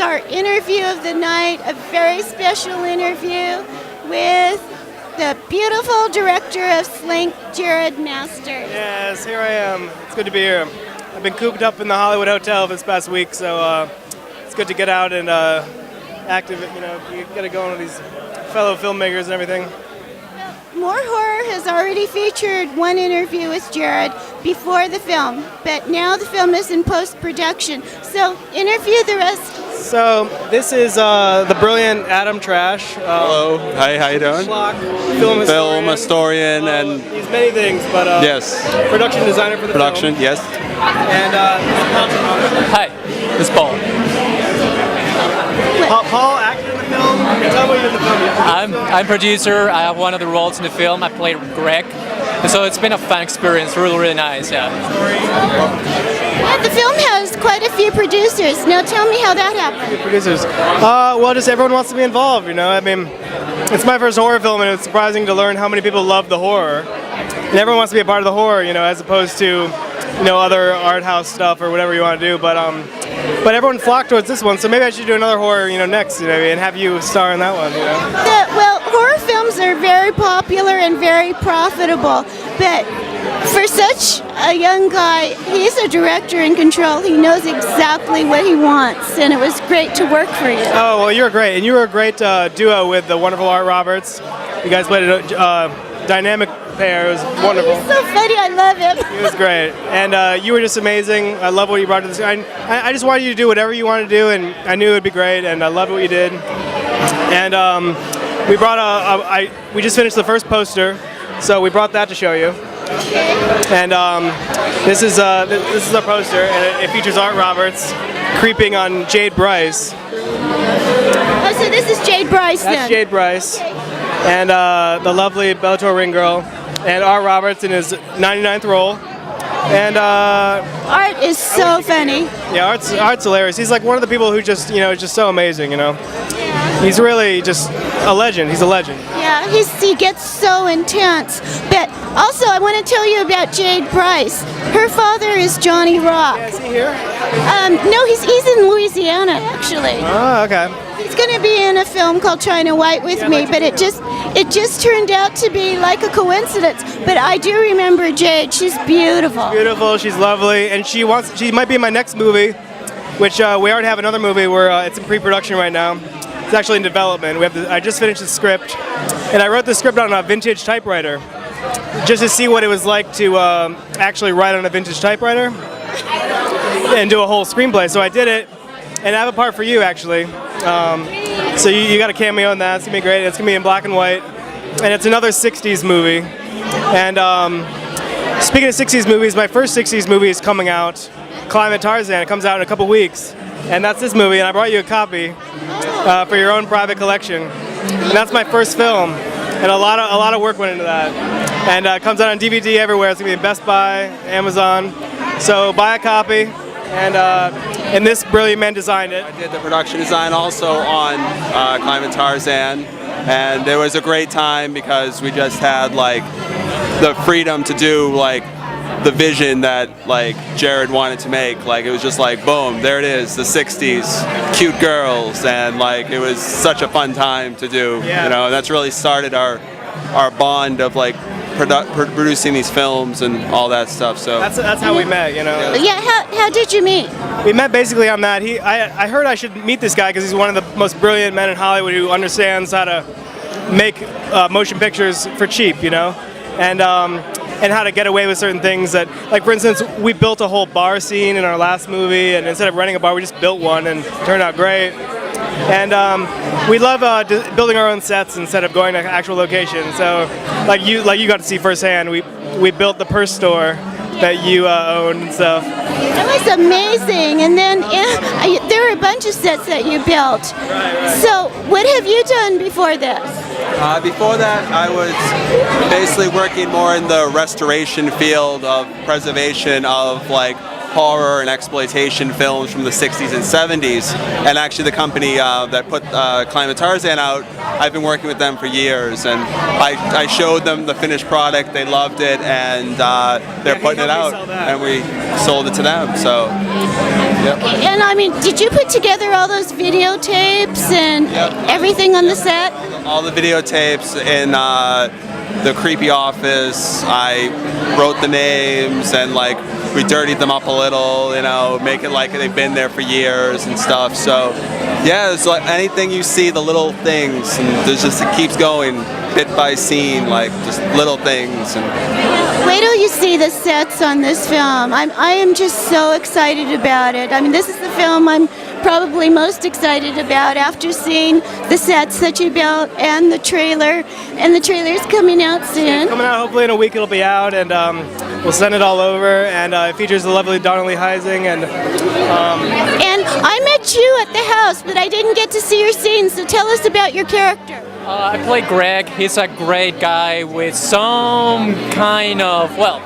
our interview of the night, a very special interview with the beautiful director of SLINK, Jared Masters. Yes, here I am. It's good to be here. I've been cooped up in the Hollywood Hotel this past week, so it's good to get out and active. You got to go on with these fellow filmmakers and everything. MoreHorror has already featured one interview with Jared before the film, but now the film is in post-production. So interview the rest. So this is the brilliant Adam Trash. Hello. Hi, how you doing? Schlock, Film historian and he's many things, but yes, production designer for the production. film. Yes. And Hi, this is Paul. Paul acted in the film. Tell me what you're in the film. I'm producer. I have one of the roles in the film. I played Greg. And so it's been a fun experience, really nice, yeah. Yeah, the film has quite a few producers. Now tell me how that happened. Producers. Well, just everyone wants to be involved, I mean, it's my first horror film, and it's surprising to learn how many people love the horror. And everyone wants to be a part of the horror, as opposed to, other art house stuff or whatever you want to do. But everyone flocked towards this one, so maybe I should do another horror, next, and have you star in that one, Well, horror films are very popular and very profitable, but for such a young guy, he's a director in control. He knows exactly what he wants, and it was great to work for you. Oh, well, you're great, and you were a great duo with the wonderful Art Roberts. You guys played a dynamic pair. It was wonderful. He's so funny. I love him. He was great, and you were just amazing. I love what you brought to this. I just wanted you to do whatever you wanted to do, and I knew it would be great, and I loved what you did. And we brought we just finished the first poster, so we brought that to show you. And this is our poster, and it features Art Roberts creeping on Jade Bryce. Oh, so this is Jade Bryce then. That's Jade Bryce, and the lovely Bellator ring girl, and Art Roberts in his 99th role. And Art is so funny. Yeah, Art's hilarious. He's like one of the people who just is just so amazing. He's really just a legend. He's a legend. Yeah, he gets so intense. But also, I want to tell you about Jade Bryce. Her father is Johnny Rock. Yeah, is he here? No, he's in Louisiana actually. Oh, okay. He's going to be in a film called China White with me, but it just turned out to be like a coincidence. But I do remember Jade. She's beautiful. Beautiful. She's lovely, and she might be in my next movie, which we already have another movie where it's in pre-production right now. It's actually in development. I just finished the script, and I wrote the script on a vintage typewriter, just to see what it was like to actually write on a vintage typewriter and do a whole screenplay. So I did it, and I have a part for you actually. So you got a cameo in that. It's gonna be great. It's gonna be in black and white, and it's another '60s movie. And speaking of '60s movies, my first '60s movie is coming out. Climate Tarzan. It comes out in a couple weeks, and that's this movie. And I brought you a copy for your own private collection. And that's my first film, and a lot of work went into that. And it comes out on DVD everywhere. It's gonna be in Best Buy, Amazon. So buy a copy. And this brilliant man designed it. I did the production design also on Climate Tarzan, and it was a great time because we just had the freedom to do the vision that Jared wanted to make. It was just boom, there it is, the '60s, cute girls, and it was such a fun time to do. Yeah. And that's really started our bond of producing these films and all that stuff. So that's how we met. Yeah, how did you meet? We met basically on that. I heard I should meet this guy because he's one of the most brilliant men in Hollywood who understands how to make motion pictures for cheap, and how to get away with certain things that, for instance, we built a whole bar scene in our last movie, and instead of renting a bar, we just built one, and it turned out great. And we love building our own sets instead of going to actual locations. So, you got to see firsthand, we built the purse store that you own and stuff. That was amazing. And then there were a bunch of sets that you built. Right. So what have you done before this? Before that, I was basically working more in the restoration field of preservation of horror and exploitation films from the 60s and 70s. And actually the company that put Climbing Tarzan out, I've been working with them for years, and I showed them the finished product, they loved it, and they're putting it out, and we sold it to them. So, yep. And I mean, did you put together all those videotapes and everything on the set? All the videotapes in the creepy office. I wrote the names and like we dirtied them up a little, you know, make it like they've been there for years and stuff. So yeah, it's like anything you see, the little things, and there's just, it keeps going bit by scene, like just little things. And wait till you see the sets on this film. I am just so excited about it. I mean, this is the film I'm probably most excited about after seeing the sets that you built and the trailer. And the trailer's coming out soon. Coming out hopefully in a week. It'll be out, and we'll send it all over. And it features the lovely Dawna Heising. And I met you at the house, but I didn't get to see your scenes. So tell us about your character. I play Greg. He's a great guy with some kind of, well,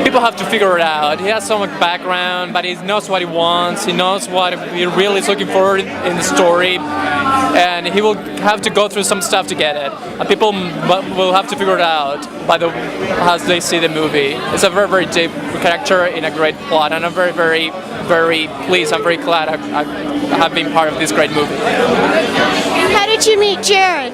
people have to figure it out. He has some background, but he knows what he wants. He knows what he really is looking for in the story, and he will have to go through some stuff to get it. And people will have to figure it out as they see the movie. It's a very, very deep character in a great plot, and I'm very, very, very pleased. I'm very glad I have been part of this great movie. How did you meet Jared?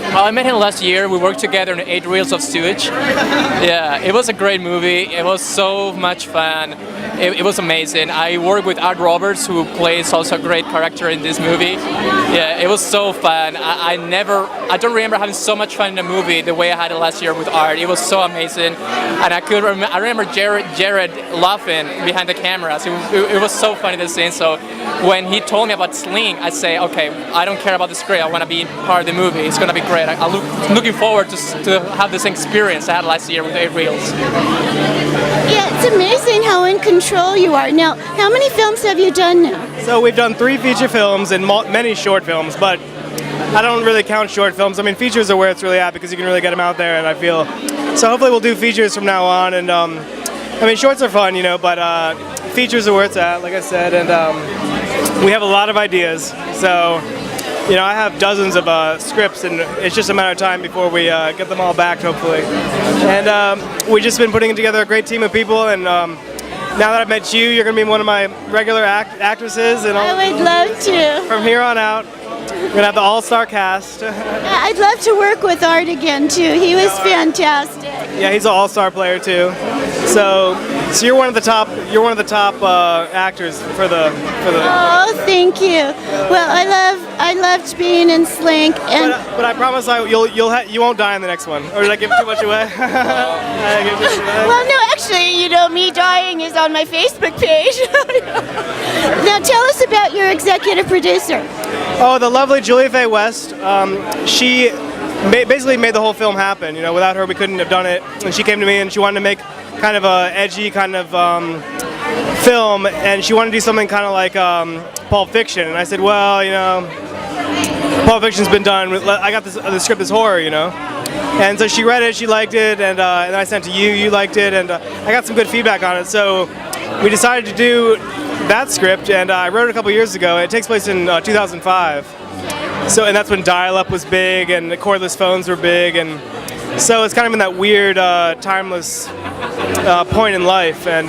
I met him last year. We worked together in 8 Reels of Sewage. Yeah, it was a great movie. It was so much fun. It was amazing. I worked with Art Roberts, who plays also a great character in this movie. Yeah, it was so fun. I don't remember having so much fun in a movie the way I had it last year with Art. It was so amazing, and I remember Jared laughing behind the cameras. It was so funny, the scene. So when he told me about SLINK, I say, okay, I don't care about the script. I want to be part of the movie. It's gonna be great. I'm looking forward to have this experience I had last year with 8 Reels. Yeah, it's amazing how in control you are. Now, how many films have you done now? so we've done 3 feature films and many short films, but I don't really count short films. I mean, features are where it's really at because you can really get them out there, and I feel so. Hopefully, we'll do features from now on. And I mean, shorts are fun, you know, but features are where it's at, like I said, and we have a lot of ideas. So, you know, I have dozens of scripts, and it's just a matter of time before we get them all back, hopefully. And we've just been putting together a great team of people, and now that I've met you, you're going to be one of my regular actresses. And I would love to. From here on out, we're going to have the all-star cast. I'd love to work with Art again, too. He was fantastic. Yeah, he's an all-star player, too. So you're one of the top. You're one of the top actors for the. Oh, thank you. Well, I loved being in SLINK, and but I promise you won't die in the next one. Or did I give too much away? well, no, actually, you know, me dying is on my Facebook page. Now, tell us about your executive producer. Oh, the lovely Faye West. She basically made the whole film happen. You know, without her, we couldn't have done it. And she came to me and she wanted to make kind of a edgy kind of film, and she wanted to do something kind of like Pulp Fiction. And I said, well, you know, Pulp Fiction's been done. I got the script is horror, you know. And so she read it, she liked it, and I sent it to you. You liked it, and I got some good feedback on it. So we decided to do that script, and I wrote it a couple years ago. It takes place in 2005. So, and that's when dial-up was big, and the cordless phones were big, and so it's kind of in that weird, timeless point in life, and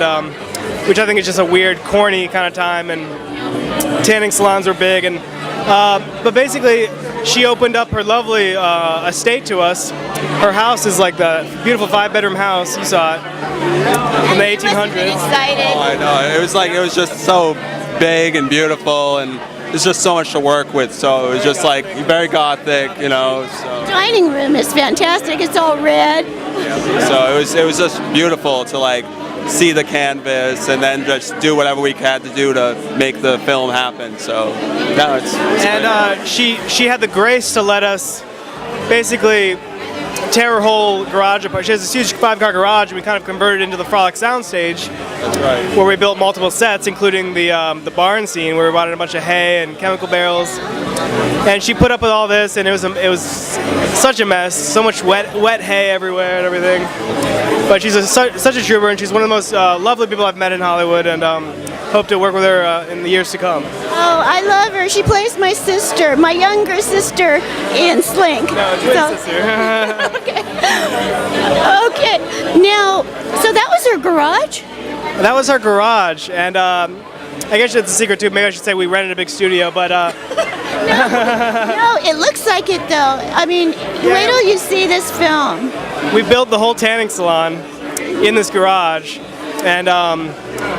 which I think is just a weird, corny kind of time. And tanning salons were big, and but basically, she opened up her lovely estate to us. Her house is like the beautiful 5-bedroom house. You saw it from the 1800s. Oh, I know. It was just so big and beautiful, and there's just so much to work with. So it was just like very gothic, you know. So. The dining room is fantastic. It's all red. So it was just beautiful to like see the canvas and then just do whatever we had to do to make the film happen. So no, it's and she had the grace to let us basically tear her whole garage apart. She has this huge 5-car garage, and we kind of converted it into the Frolic soundstage. That's right. Where we built multiple sets, including the barn scene where we brought in a bunch of hay and chemical barrels. And she put up with all this, and it was such a mess, so much wet hay everywhere and everything. But she's such a trooper, and she's one of the most lovely people I've met in Hollywood, and hope to work with her in the years to come. Oh, I love her. She plays my sister, my younger sister in SLINK. No, twin sister. Okay. Now, so that was her garage? That was her garage, and I guess it's a secret too. Maybe I should say we rented a big studio, but No, it looks like it though. I mean, wait till you see this film. we built the whole tanning salon in this garage, and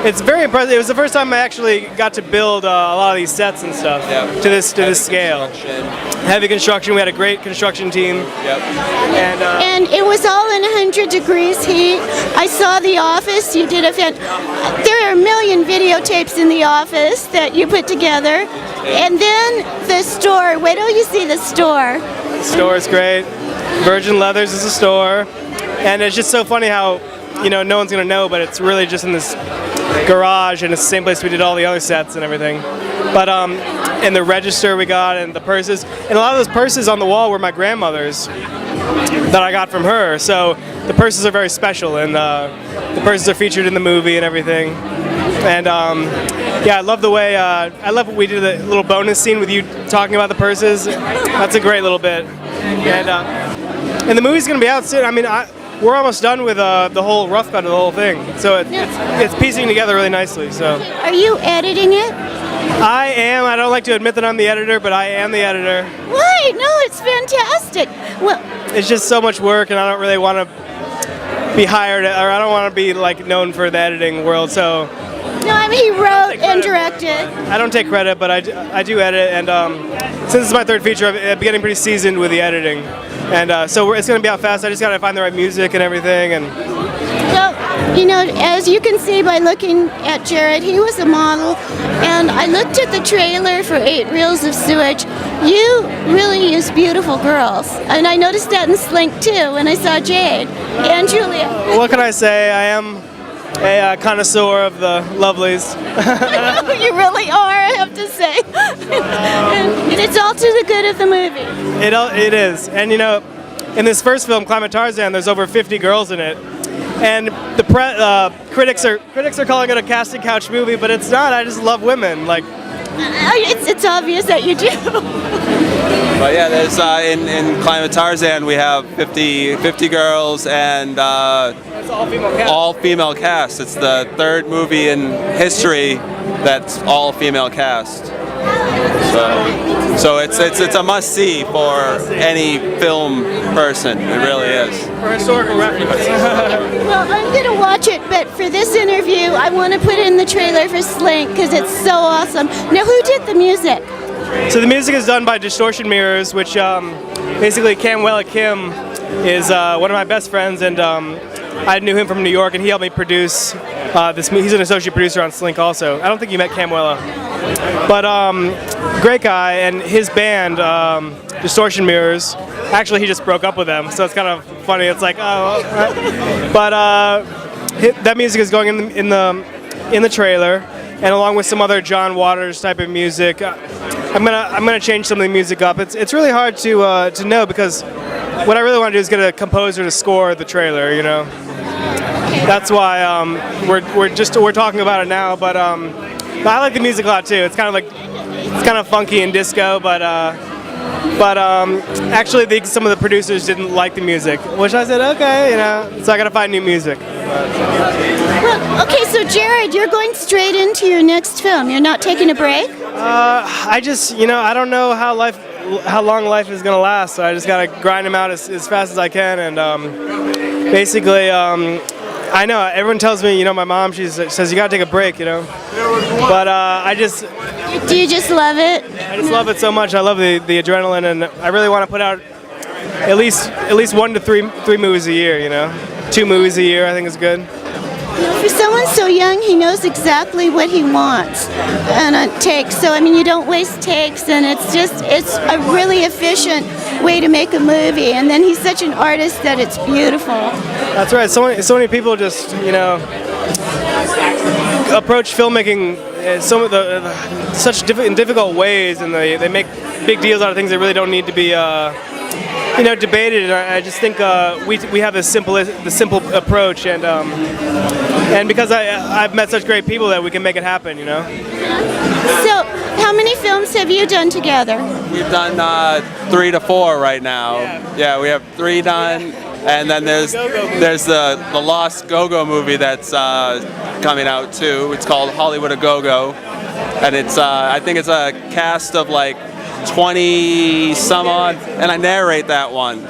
it's very impressive. It was the first time I actually got to build a lot of these sets and stuff to this scale. Heavy construction. We had a great construction team. Yep. And it was all in 100 degrees heat. I saw The Office. You did there are a million videotapes in The Office that you put together. And then the store. Wait till you see the store. The store is great. Virgin Leathers is a store, and it's just so funny how, no one's gonna know, but it's really just in this garage, and it's the same place we did all the other sets and everything. But and the register we got, and the purses, and a lot of those purses on the wall were my grandmother's that I got from her. So the purses are very special, and the purses are featured in the movie and everything. And I love the way I love what we did, a little bonus scene with you talking about the purses. That's a great little bit. And the movie's gonna be out soon. I mean, we're almost done with the whole rough cut of the whole thing, so it's piecing together really nicely. So Are you editing it? I am. I don't like to admit that I'm the editor, but I am the editor. Why? No, it's fantastic. Well, It's just so much work, and I don't really want to be hired, or I don't want to be known for the editing world. So no, I mean he wrote and directed. I don't take credit, but I do edit, and since it's my third feature, I'm getting pretty seasoned with the editing, and so it's going to be out fast. I just got to find the right music and everything, and. Well, as you can see by looking at Jared, he was a model, and I looked at the trailer for 8 Reels of Sewage. You really use beautiful girls, and I noticed that in SLINK too when I saw Jade and Julia. What can I say? I am a connoisseur of the lovelies. You really are, I have to say. And it's all to the good of the movie. It is, and in this first film, Climate Tarzan, there's over 50 girls in it. And the critics are calling it a casting couch movie, but it's not. I just love women. It's obvious that you do. But yeah, there's in Climate Tarzan we have 50 girls and It's all female cast. It's the third movie in history that's all female cast. So it's a must see for any film person. It really is. For historical reference. Well, I'm going to watch it, but for this interview, I want to put in the trailer for SLINK because it's so awesome. Now, who did the music? So the music is done by Distortion Mirrors, which basically Camwella Kim is one of my best friends, and I knew him from New York, and he helped me produce this. He's an associate producer on SLINK also. I don't think you met Camwella, but great guy, and his band Distortion Mirrors. Actually, he just broke up with them, so it's kind of funny. It's like, oh, but that music is going in the trailer, and along with some other John Waters type of music. I'm gonna change some of the music up. It's really hard to know because what I really want to do is get a composer to score the trailer. That's why we're talking about it now. But I like the music a lot too. It's kind of funky and disco, but actually some of the producers didn't like the music, which I said okay, so I gotta find new music. Well, okay, so Jared, you're going straight into your next film. You're not taking a break? I just, I don't know how long life is gonna last, so I just gotta grind them out as fast as I can, and basically, I know everyone tells me, my mom, she says you gotta take a break, but I just. Do you just love it? I just love it so much. I love the adrenaline, and I really want to put out at least 1 to 3 movies a year. 2 movies a year, I think is good. For someone so young, he knows exactly what he wants and takes. So, you don't waste takes, and it's a really efficient way to make a movie, and then he's such an artist that it's beautiful. That's right. So many people just, approach filmmaking in difficult ways, and they make big deals out of things that really don't need to be, debated. And I just think we have the simple approach, and because I've met such great people that we can make it happen. So, how many films have you done together? We've done 3 to 4 right now. Yeah, we have 3 done. And then there's the Lost Go-Go movie that's coming out too. It's called Hollywood a Go-Go, and I think it's a cast of like 20 some odd, and I narrate that one,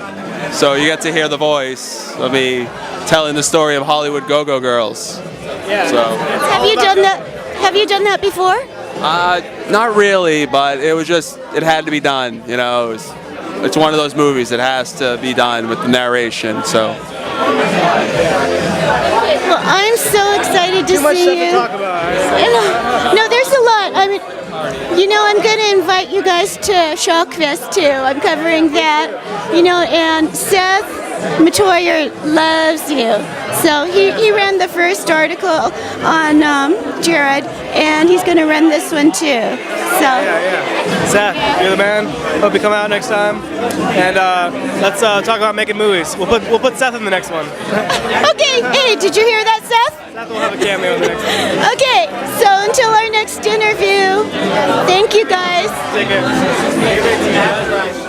so you get to hear the voice of me telling the story of Hollywood Go-Go girls. Yeah. So Have you done that? Have you done that before? Not really, but it had to be done. It's one of those movies that has to be done with the narration, so. Well, I'm so excited to Too much see stuff you. to talk about. No, there's a lot. I'm going to invite you guys to Shriekfest too. I'm covering that, and Seth Matoyer loves you. So he ran the first article on Jared, and he's going to run this one too. So. Yeah. Seth, you're the man. Hope you come out next time, and let's talk about making movies. We'll put Seth in the next one. Okay. Hey, did you hear that, Seth? Seth will have a cameo in the next one. Okay. So until our next interview, thank you guys. Take care.